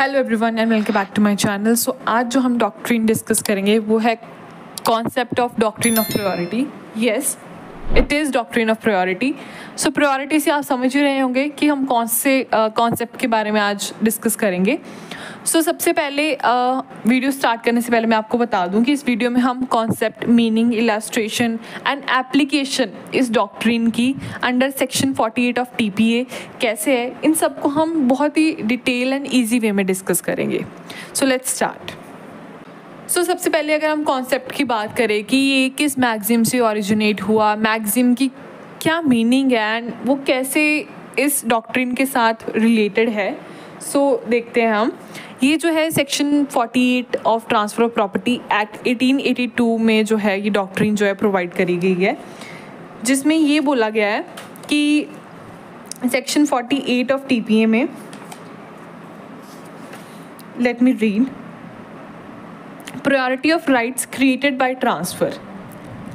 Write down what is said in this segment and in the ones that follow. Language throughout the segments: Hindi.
Hello everyone and welcome back to my channel. So आज जो हम डॉक्ट्रिन डिस्कस करेंगे वो है concept of doctrine of priority. Yes, it is doctrine of priority. So priority से आप समझ ही रहे होंगे कि हम कौन से कॉन्सेप्ट के बारे में आज डिस्कस करेंगे। सो सबसे पहले वीडियो स्टार्ट करने से पहले मैं आपको बता दूं कि इस वीडियो में हम concept, meaning, illustration and application इस डॉक्ट्रिन की अंडर सेक्शन 48 ऑफ TPA कैसे है, इन सब को हम बहुत ही डिटेल एंड ईजी वे में डिस्कस करेंगे। So let's start. सो सबसे पहले अगर हम कॉन्सेप्ट की बात करें कि ये किस मैक्सिम से ओरिजिनेट हुआ, मैक्सिम की क्या मीनिंग है एंड वो कैसे इस डॉक्ट्रिन के साथ रिलेटेड है, सो देखते हैं हम। ये जो है section 48 of transfer of property act 1882 में जो है ये डॉक्ट्रिन जो है प्रोवाइड करी गई है, जिसमें ये बोला गया है कि सेक्शन 48 ऑफ TPA में, let me read, priority of rights created by transfer.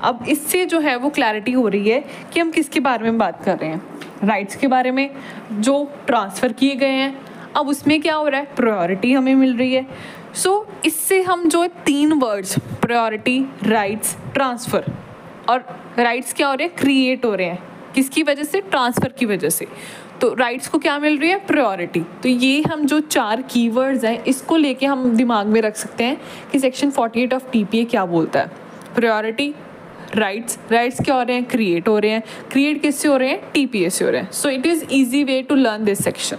अब इससे जो है वो क्लैरिटी हो रही है कि हम किसके बारे में बात कर रहे हैं, राइट्स के बारे में जो ट्रांसफ़र किए गए हैं। अब उसमें क्या हो रहा है, प्रायोरिटी हमें मिल रही है। सो इससे हम जो 3 वर्ड्स प्रायोरिटी, राइट्स, ट्रांसफ़र, और राइट्स क्या हो रहे हैं, क्रिएट हो रहे हैं किसकी वजह से, ट्रांसफ़र की वजह से। तो राइट्स को क्या मिल रही है, प्रायोरिटी। तो ये हम जो 4 कीवर्ड्स हैं इसको लेके हम दिमाग में रख सकते हैं कि सेक्शन 48 ऑफ TPA क्या बोलता है। प्रायोरिटी, राइट्स क्या हो रहे हैं, क्रिएट हो रहे हैं। क्रिएट किससे हो रहे हैं, TPA से हो रहे हैं। So it is easy way to learn this section.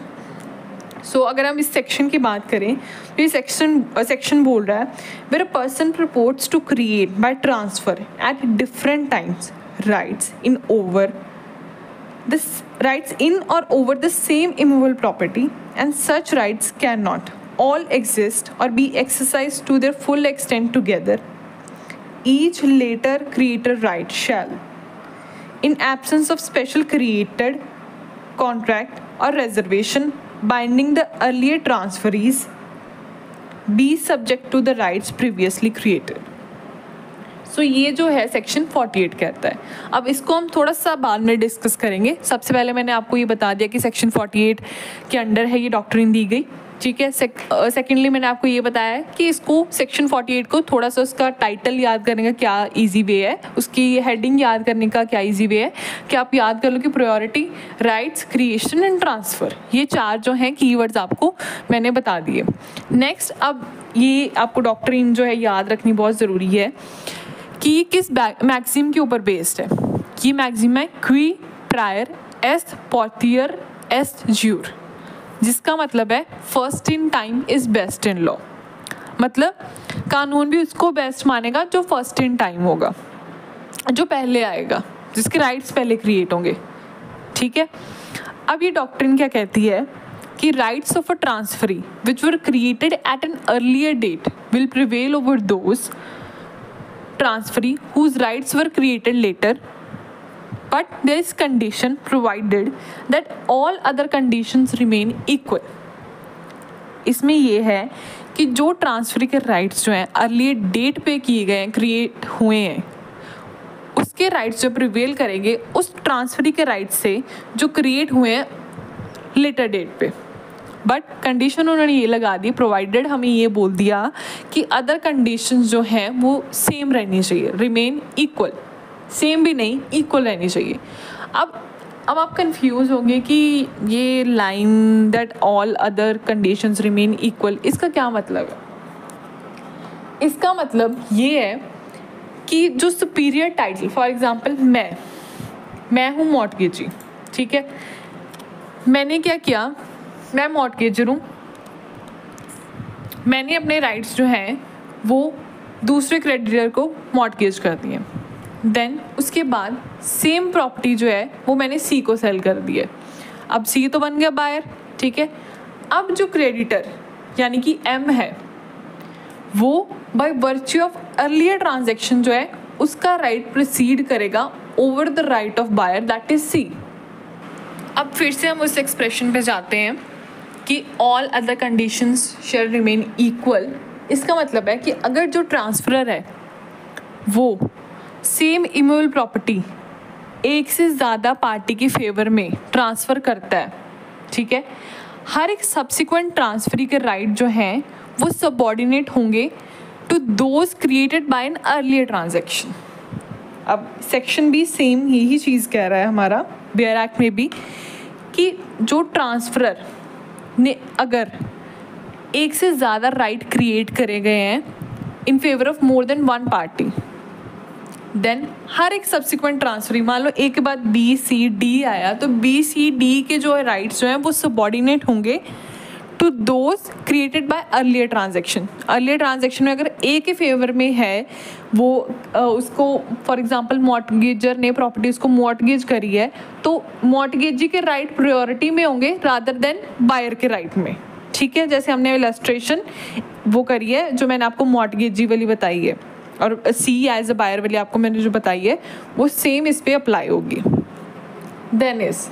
So अगर हम इस सेक्शन की बात करें तो ये सेक्शन बोल रहा है where a person purports to create by transfer at different times rights in or over the same immovable property, and such rights cannot all exist or be exercised to their full extent together. Each later created right shall, in absence of special created contract or reservation binding the earlier transferees, be subject to the rights previously created. सो ये जो है सेक्शन 48 कहता है। अब इसको हम थोड़ा सा बाद में डिस्कस करेंगे। सबसे पहले मैंने आपको ये बता दिया कि सेक्शन 48 के अंडर है ये डॉक्ट्रिन दी गई, ठीक है। सेकेंडली मैंने आपको ये बताया कि इसको सेक्शन 48 को थोड़ा सा उसका टाइटल याद करने का क्या ईजी वे है, उसकी हेडिंग याद करने का क्या ईजी वे है कि आप याद कर लो कि priority, rights, creation and transfer, ये 4 जो हैं कीवर्ड्स आपको मैंने बता दिए। नेक्स्ट, अब ये आपको डॉक्ट्रिन जो है याद रखनी बहुत ज़रूरी है कि ये किस मैक्सिम के ऊपर बेस्ड है। ये मैक्सिम है क्वी प्रायर एस्ट पोर्टियर एस्ट ज्यूर, जिसका मतलब है first in time is best in law. मतलब कानून भी उसको बेस्ट मानेगा जो फर्स्ट इन टाइम होगा, जो पहले आएगा, जिसके राइट्स पहले क्रिएट होंगे, ठीक है। अब ये डॉक्ट्रिन क्या कहती है कि rights of a transferee which were created at an earlier date will prevail over those transferee whose rights were created later, but there is condition provided that all other conditions remain equal. इसमें ये है कि जो ट्रांसफरी के राइट्स जो हैं अर्ली डेट पे किए गए हैं, क्रिएट हुए हैं, उसके राइट्स जो प्रिवेल करेंगे उस ट्रांसफरी के राइट्स से जो क्रिएट हुए हैं लेटर डेट पे। बट कंडीशन उन्होंने ये लगा दी, प्रोवाइडेड हमें ये बोल दिया कि अदर कंडीशंस जो हैं वो सेम रहनी चाहिए, रिमेन इक्वल, सेम भी नहीं, इक्वल रहनी चाहिए। अब आप कंफ्यूज होंगे कि ये line that all other conditions remain equal, इसका क्या मतलब है। इसका मतलब ये है कि जो सुपीरियर टाइटल, फॉर एग्जांपल मैं हूँ मॉर्टगेजी, ठीक है। मैंने क्या किया, मैं मॉर्टगेजर हूँ, मैंने अपने राइट्स जो हैं वो दूसरे क्रेडिटर को मॉर्टगेज कर दिए। देन उसके बाद सेम प्रॉपर्टी जो है वो मैंने C को सेल कर दी है। अब C तो बन गया बायर, ठीक है। अब जो क्रेडिटर यानी कि M है वो by virtue of earlier transaction जो है उसका राइट प्रोसीड करेगा over the right of buyer, that is C। अब फिर से हम उस एक्सप्रेशन पे जाते हैं कि all other conditions shall remain equal. इसका मतलब है कि अगर जो ट्रांसफरर है वो सेम इमूवेबल प्रॉपर्टी एक से ज़्यादा पार्टी के फेवर में ट्रांसफ़र करता है, ठीक है, हर एक सब्सिक्वेंट ट्रांसफरी के राइट जो हैं वो सबऑर्डिनेट होंगे to those created by an earlier transaction. अब सेक्शन भी सेम यही चीज़ कह रहा है हमारा बेयर एक्ट में भी, कि जो ट्रांसफरर ने अगर एक से ज़्यादा राइट क्रिएट करे गए हैं in favour of more than one party, then हर एक सब्सिक्वेंट ट्रांसफर, मान लो ए के बाद बी सी डी आया, तो बी सी डी के जो राइट्स जो हैं वो सबऑर्डिनेट होंगे to those created by earlier transaction. Earlier transaction में अगर ए के फेवर में है, वो उसको फॉर एग्जांपल मॉर्टगेजर ने प्रॉपर्टी उसको मॉर्टगेज करी है, तो मॉर्टगेजी के राइट प्रायोरिटी में होंगे रादर देन बायर के राइट में। ठीक है, जैसे हमने इलस्ट्रेशन वो करी है जो मैंने आपको मॉर्टगेजी वाली बताई है, और सी एज अ बायर वाली आपको मैंने जो बताई है वो सेम इस पे अप्लाई होगी। देन इज,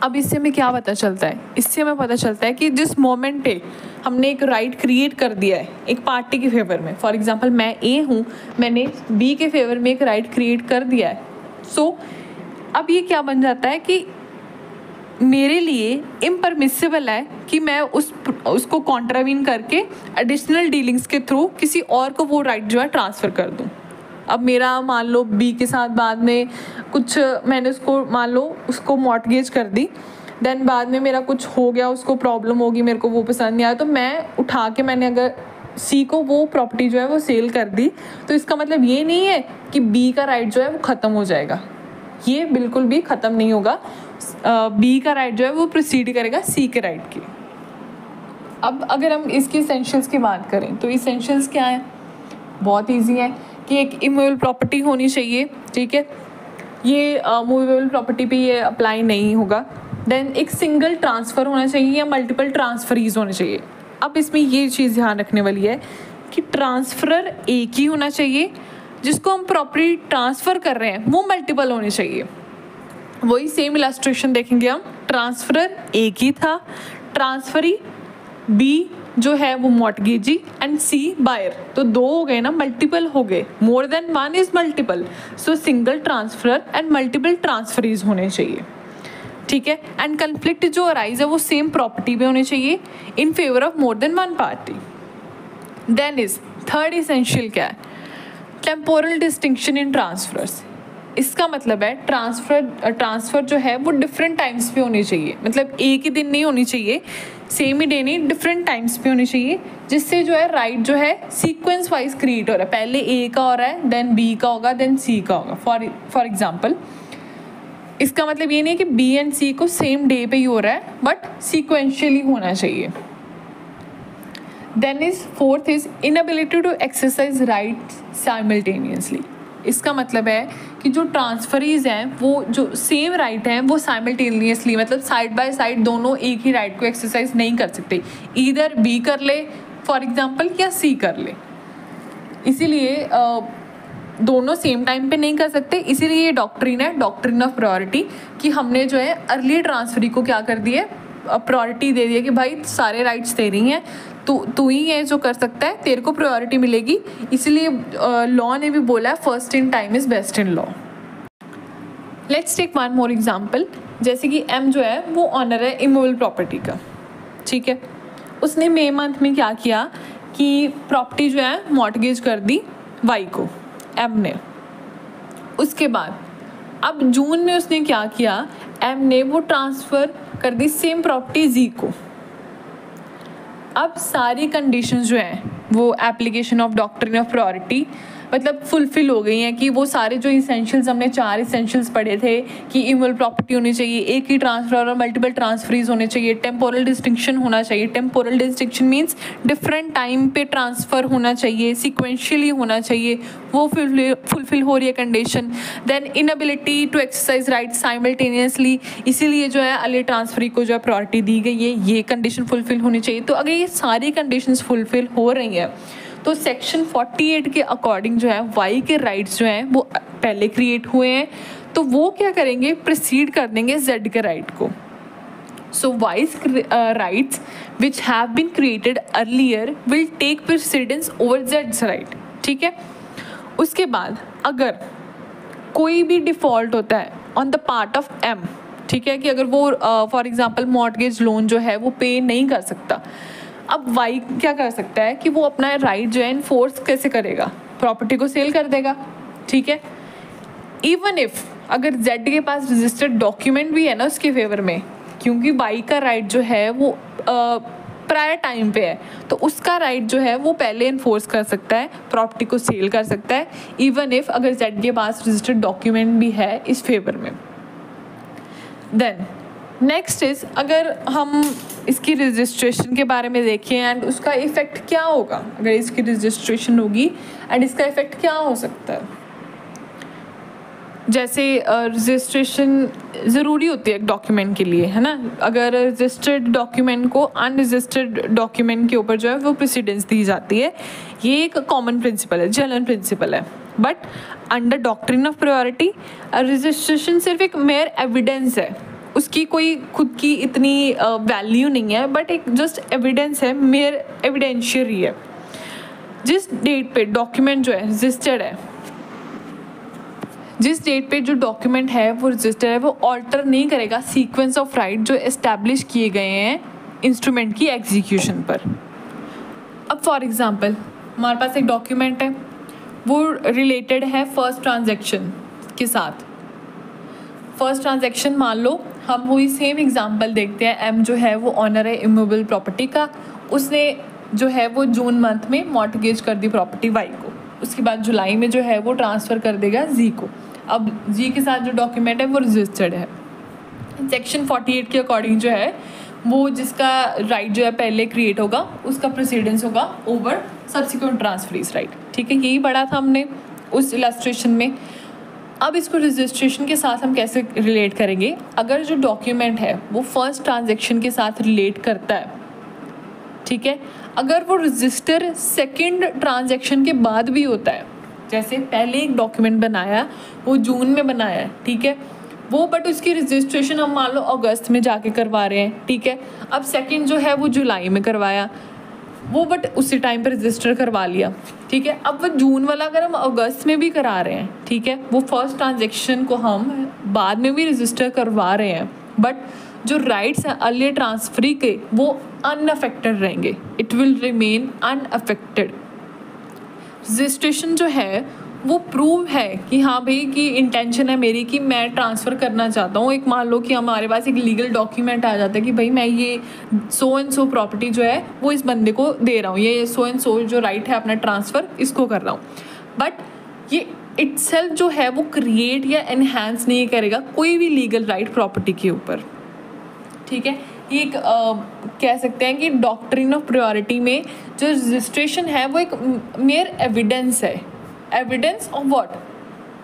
अब इससे हमें क्या पता चलता है? इससे हमें पता चलता है कि जिस मोमेंट पे हमने एक राइट क्रिएट कर दिया है एक पार्टी के फेवर में, फॉर एग्जांपल मैं ए हूँ, मैंने बी के फेवर में एक राइट क्रिएट कर दिया है, सो अब ये क्या बन जाता है कि मेरे लिए इम्परमिसिबल है कि मैं उसको कॉन्ट्रावीन करके एडिशनल डीलिंग्स के थ्रू किसी और को वो राइट जो है ट्रांसफ़र कर दूँ। अब मेरा मान लो बी के साथ बाद में कुछ मैंने उसको मान लो उसको मॉर्टगेज कर दी, देन बाद में मेरा कुछ हो गया, उसको प्रॉब्लम होगी, मेरे को वो पसंद नहीं आया, तो मैं उठा के मैंने अगर सी को वो प्रॉपर्टी जो है वो सेल कर दी, तो इसका मतलब ये नहीं है कि बी का राइट जो है वो ख़त्म हो जाएगा, ये बिल्कुल भी ख़त्म नहीं होगा। बी का राइट जो है वो प्रोसीड करेगा सी के राइट की। अब अगर हम इसकी इसेंशियल्स की बात करें तो इसेंशियल्स क्या है? बहुत इजी है कि एक इमूवेबल प्रॉपर्टी होनी चाहिए, ठीक है, ये मूवेबल प्रॉपर्टी पे ये अप्लाई नहीं होगा। देन एक सिंगल ट्रांसफ़र होना चाहिए या मल्टीपल ट्रांसफरीज होने चाहिए। अब इसमें ये चीज़ ध्यान रखने वाली है कि ट्रांसफरर एक ही होना चाहिए, जिसको हम प्रॉपर्टी ट्रांसफ़र कर रहे हैं वो मल्टीपल होने चाहिए। वही सेम इलस्ट्रेशन देखेंगे हम, ट्रांसफरर एक ही था, ट्रांसफरी बी जो है वो मॉर्टगेजी एंड सी बायर, तो दो हो गए ना, मल्टीपल हो गए, more than one is multiple, so single transferor and multiple transferees होने चाहिए। ठीक है, एंड कन्फ्लिक्ट जो अराइज है वो सेम प्रॉपर्टी पे होने चाहिए in favour of more than one party. Then is third essential क्या है? Temporal distinction in transfers. इसका मतलब है ट्रांसफ़र जो है वो डिफरेंट टाइम्स पे होनी चाहिए, मतलब एक ही दिन नहीं होनी चाहिए, सेम ही डे नहीं, डिफरेंट टाइम्स पे होनी चाहिए, जिससे जो है राइट जो है सीक्वेंस वाइज क्रिएट हो रहा है, पहले ए का हो रहा है, देन बी का होगा, देन सी का होगा। फॉर एग्जांपल, इसका मतलब ये नहीं है कि बी एंड सी को सेम डे पे ही हो रहा है, बट सीक्वेंशियली होना चाहिए। Then is fourth is inability to exercise rights simultaneously. इसका मतलब है कि जो ट्रांसफरीज हैं वो जो सेम राइट हैं वो साइमल्टेनियसली, मतलब साइड बाय साइड दोनों एक ही राइट को एक्सरसाइज नहीं कर सकते, ईदर बी कर ले फॉर एग्जांपल या सी कर ले, इसीलिए दोनों सेम टाइम पे नहीं कर सकते। इसीलिए ये डॉक्ट्रिन है, डॉक्ट्रिन ऑफ प्रायोरिटी, कि हमने जो है अर्ली ट्रांसफरी को क्या कर दिया, प्रायोरिटी दे दिया कि भाई सारे राइट्स तेरी हैं, तू ही है जो कर सकता है, तेरे को प्रायोरिटी मिलेगी। इसलिए लॉ ने भी बोला है first in time is best in law. Let's take one more example, जैसे कि एम जो है वो ऑनर है इमूवेबल प्रॉपर्टी का, ठीक है, उसने मई मंथ में क्या किया कि प्रॉपर्टी जो है मॉर्टगेज कर दी वाई को, एम ने। उसके बाद अब जून में उसने क्या किया, एम ने वो ट्रांसफ़र कर दी सेम प्रॉपर्टी जी को। अब सारी कंडीशंस जो हैं वो application of doctrine of priority मतलब फुलफिल हो गई हैं, कि वो सारे जो इसेंशियल्स हमने 4 इसेंशियल्स पढ़े थे कि इमूवेबल प्रॉपर्टी होनी चाहिए, एक ही ट्रांसफर और मल्टीपल ट्रांसफरीज होने चाहिए, टेम्पोरल डिस्टिंक्शन होना चाहिए, temporal distinction means different time पे ट्रांसफ़र होना चाहिए, सिक्वेंशियली होना चाहिए, वो फुलफिल हो रही है condition. Then inability to exercise right simultaneously, इसीलिए जो है अर्ली ट्रांसफरी को जो है प्रायोरिटी दी गई है, ये कंडीशन फुलफिल होनी चाहिए। तो अगर ये सारी कंडीशंस फुलफिल हो रही हैं तो सेक्शन 48 के अकॉर्डिंग जो है वाई के राइट्स जो हैं वो पहले क्रिएट हुए हैं, तो वो क्या करेंगे, प्रोसीड कर देंगे जेड के राइट को। So Y's rights which have been created earlier will take precedence over जेड्स राइट, ठीक है। उसके बाद अगर कोई भी डिफ़ॉल्ट होता है on the part of M, ठीक है, कि अगर वो फॉर एग्जांपल मॉर्टगेज लोन जो है वो पे नहीं कर सकता, अब वाई क्या कर सकता है कि वो अपना राइट जो है इन्फोर्स कैसे करेगा, प्रॉपर्टी को सेल कर देगा, ठीक है। इवन इफ अगर जेड के पास रजिस्टर्ड डॉक्यूमेंट भी है ना उसके फेवर में, क्योंकि वाई का राइट जो है वो प्रायर टाइम पे है, तो उसका राइट जो है वो पहले इन्फोर्स कर सकता है, प्रॉपर्टी को सेल कर सकता है, इवन इफ अगर जेड के पास रजिस्टर्ड डॉक्यूमेंट भी है इस फेवर में। देन नेक्स्ट इज, अगर हम इसकी रजिस्ट्रेशन के बारे में देखें एंड उसका इफ़ेक्ट क्या होगा, अगर इसकी रजिस्ट्रेशन होगी एंड इसका इफ़ेक्ट क्या हो सकता है। जैसे रजिस्ट्रेशन ज़रूरी होती है एक डॉक्यूमेंट के लिए, है ना। अगर रजिस्टर्ड डॉक्यूमेंट को अनरजिस्टर्ड डॉक्यूमेंट के ऊपर जो है वो प्रेसिडेंस दी जाती है, ये एक कॉमन प्रिंसिपल है, जनरल प्रिंसिपल है। But under doctrine of priority registration सिर्फ एक मेयर एविडेंस है, उसकी कोई खुद की इतनी वैल्यू नहीं है, बट एक जस्ट एविडेंस है, मेयर एविडेंशियरी है। जिस डेट पे डॉक्यूमेंट जो है रजिस्टर्ड है, जिस डेट पे जो डॉक्यूमेंट है वो रजिस्टर्ड है, वो ऑल्टर नहीं करेगा सीक्वेंस ऑफ राइट जो एस्टैब्लिश किए गए हैं इंस्ट्रूमेंट की एग्जीक्यूशन पर। अब फॉर एग्जांपल हमारे पास एक डॉक्यूमेंट है, वो रिलेटेड है फर्स्ट ट्रांजैक्शन के साथ। फर्स्ट ट्रांजैक्शन मान लो, हम वही सेम एग्जांपल देखते हैं, एम जो है वो ऑनर है इमूवेबल प्रॉपर्टी का, उसने जो है वो जून मंथ में मॉर्टगेज कर दी प्रॉपर्टी वाई को, उसके बाद जुलाई में जो है वो ट्रांसफ़र कर देगा जी को। अब जी के साथ जो डॉक्यूमेंट है वो रजिस्टर्ड है। सेक्शन 48 के अकॉर्डिंग जो है वो जिसका राइट जो है पहले क्रिएट होगा उसका प्रेसिडेंस होगा ओवर सब्सिक्वेंट ट्रांसफरीज राइट, ठीक है। यही पढ़ा था हमने उस इलस्ट्रेशन में। अब इसको रजिस्ट्रेशन के साथ हम कैसे रिलेट करेंगे, अगर जो डॉक्यूमेंट है वो फर्स्ट ट्रांजेक्शन के साथ रिलेट करता है, ठीक है। अगर वो रजिस्टर सेकंड ट्रांजैक्शन के बाद भी होता है, जैसे पहले एक डॉक्यूमेंट बनाया वो जून में बनाया है, ठीक है, वो बट उसकी रजिस्ट्रेशन हम मान लो अगस्त में जाके करवा रहे हैं, ठीक है। अब सेकंड जो है वो जुलाई में करवाया, वो बट उसी टाइम पर रजिस्टर करवा लिया, ठीक है। अब वो जून वाला अगर हम अगस्त में भी करा रहे हैं, ठीक है, वो फर्स्ट ट्रांजेक्शन को हम बाद में भी रजिस्टर करवा रहे हैं, बट जो राइट्स हैं अर्लियर ट्रांसफरी के वो अनअफेक्टेड रहेंगे, it will remain unaffected. Registration जो है वो प्रूव है कि हाँ भाई कि इंटेंशन है मेरी कि मैं ट्रांसफ़र करना चाहता हूँ। एक मान लो कि हमारे पास एक लीगल डॉक्यूमेंट आ जाता है कि भाई मैं ये सो एंड सो प्रॉपर्टी जो है वो इस बंदे को दे रहा हूँ, ये सो एंड सो जो राइट है अपना ट्रांसफ़र इसको कर रहा हूँ, बट ये इटसेल्फ जो है वो क्रिएट या एनहांस नहीं करेगा कोई भी लीगल राइट प्रॉपर्टी के ऊपर, ठीक है। ये एक कह सकते हैं कि डॉक्ट्रिन ऑफ प्रायोरिटी में जो रजिस्ट्रेशन है वो एक मेयर एविडेंस है, evidence of what,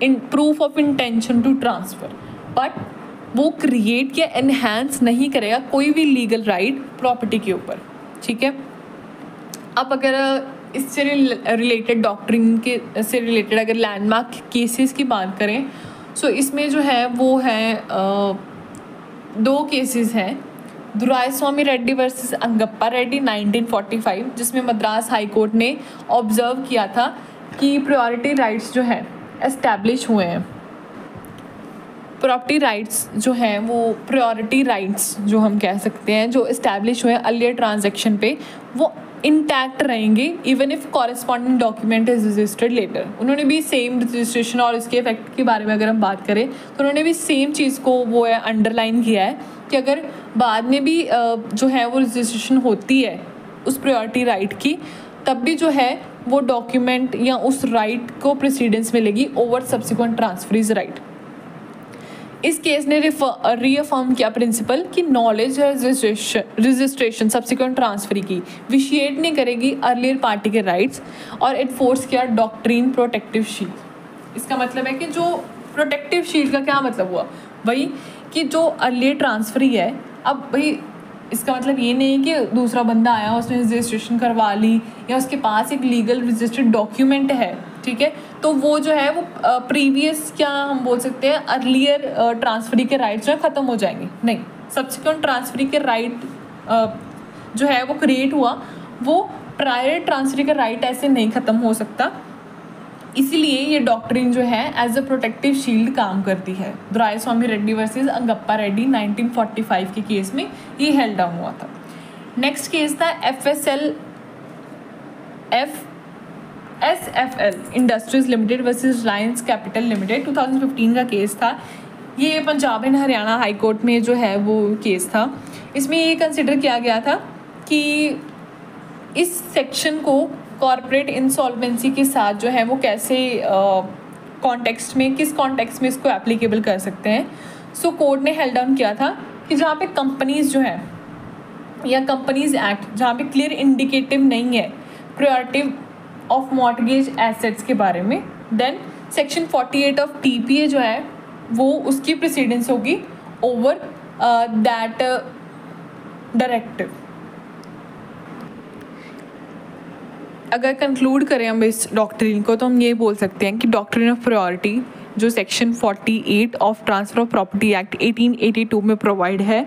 in proof of intention to transfer, but वो क्रिएट या एनहांस नहीं करेगा कोई भी लीगल राइट प्रॉपर्टी के ऊपर, ठीक है। अब अगर इससे रिलेटेड डॉक्ट्रिन के से रिलेटेड अगर लैंडमार्क केसेस की बात करें, सो इसमें जो है वो है दो केसेस हैं, दुरायस्वामी रेड्डी वर्सेस अंगप्पा रेड्डी 1945, जिसमें मद्रास हाई कोर्ट ने ऑब्जर्व किया था कि प्रायोरिटी राइट्स जो हैं एस्टैब्लिश हुए हैं। प्रॉपर्टी राइट्स जो हैं वो प्रायोरिटी राइट्स जो हम कह सकते हैं जो एस्टैब्लिश हुए हैं अर्लियर ट्रांजैक्शन पे, वो इंटैक्ट रहेंगे even if corresponding document is registered later. उन्होंने भी सेम रजिस्ट्रेशन और इसके इफेक्ट के बारे में अगर हम बात करें तो उन्होंने भी सेम चीज़ को वो है अंडरलाइन किया है कि अगर बाद में भी जो है वो रजिस्ट्रेशन होती है उस प्रायोरिटी राइट की, तब भी जो है वो डॉक्यूमेंट या उस राइट को प्रेसिडेंस मिलेगी ओवर सब्सिक्वेंट ट्रांसफरीज राइट। इस केस ने रीअफर्म किया प्रिंसिपल कि नॉलेज रजिस्ट्रेशन सब्सिक्वेंट ट्रांसफरी की विशिएट नहीं करेगी अर्लियर पार्टी के राइट्स, और एनफोर्स किया डॉक्ट्रिन प्रोटेक्टिव शील्ड। इसका मतलब है कि जो प्रोटेक्टिव शील्ड का क्या मतलब हुआ, वही कि जो अर्लियर ट्रांसफरी है, अब भाई इसका मतलब ये नहीं कि दूसरा बंदा आया उसने रजिस्ट्रेशन करवा ली या उसके पास एक लीगल रजिस्टर्ड डॉक्यूमेंट है, ठीक है, तो वो जो है वो प्रीवियस क्या हम बोल सकते हैं अर्लियर ट्रांसफरी के राइट्स जो ख़त्म हो जाएंगे। नहीं, सब्सिक्वेंट ट्रांसफरी के राइट जो है वो क्रिएट हुआ, वो प्रायर ट्रांसफरी का राइट ऐसे नहीं ख़त्म हो सकता। इसीलिए ये डॉक्ट्रिन जो है एज अ प्रोटेक्टिव शील्ड काम करती है। दोरायस्वामी रेड्डी वर्सेस अंगप्पा रेड्डी 1945 के केस में ये हेल्ड डाउन हुआ था। नेक्स्ट केस था SFL industries limited versus Reliance capital limited, 2015 का केस था। ये Punjab and Haryana high court में जो है वो केस था। इसमें ये कंसिडर किया गया था कि इस सेक्शन को कॉर्पोरेट इंसॉल्वेंसी के साथ जो है वो कैसे कॉन्टेक्स्ट में, किस कॉन्टेक्स्ट में इसको एप्लीकेबल कर सकते हैं। सो कोर्ट ने हेल्ड डाउन किया था कि जहाँ पे कंपनीज जो है या कंपनीज एक्ट जहाँ पे क्लियर इंडिकेटिव नहीं है प्रायोरिटी ऑफ मॉर्टगेज एसेट्स के बारे में, देन सेक्शन 48 ऑफ TPA जो है वो उसकी प्रेसिडेंस होगी ओवर दैट डायरेक्टिव। अगर कंक्लूड करें हम इस डॉक्ट्रिन को तो हम ये बोल सकते हैं कि डॉक्ट्रिन ऑफ प्रायोरिटी जो section 48 of transfer of property act 1882 में प्रोवाइड है,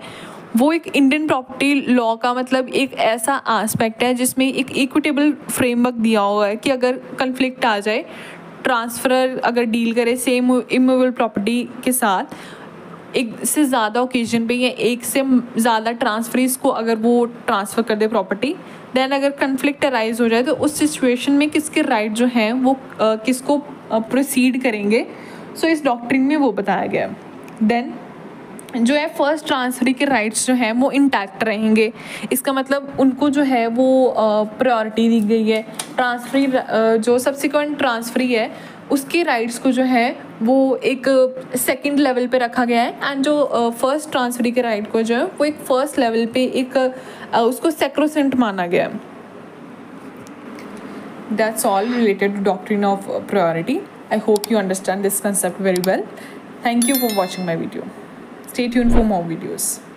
वो एक इंडियन प्रॉपर्टी लॉ का मतलब एक ऐसा आस्पेक्ट है जिसमें एक इक्विटेबल फ्रेमवर्क दिया हुआ है कि अगर कन्फ्लिक्ट आ जाए, ट्रांसफरर अगर डील करे सेम इमूवेबल प्रॉपर्टी के साथ एक से ज़्यादा ओकेजन पे या एक से ज़्यादा ट्रांसफरीज को अगर वो ट्रांसफ़र कर दे प्रॉपर्टी, देन अगर कन्फ्लिक्ट अराइज हो जाए तो उस सिचुएशन में किसके राइट जो हैं वो किसको प्रोसीड करेंगे। सो इस डॉक्ट्रिन में वो बताया गया। देन जो है फर्स्ट ट्रांसफरी के राइट्स जो हैं वो इंटैक्ट रहेंगे। इसका मतलब उनको जो है वो प्रायोरिटी दी गई है। ट्रांसफरी जो सब्सिक्वेंट ट्रांसफरी है उसके राइट्स को जो है वो एक सेकंड लेवल पे रखा गया है, एंड जो फर्स्ट ट्रांसफरी के राइट को जो है वो एक फर्स्ट लेवल पे एक उसको सैक्रोसेंट माना गया है। That's all related to doctrine of priority. I hope you understand this concept very well. Thank you for watching my video. Stay tuned for more videos.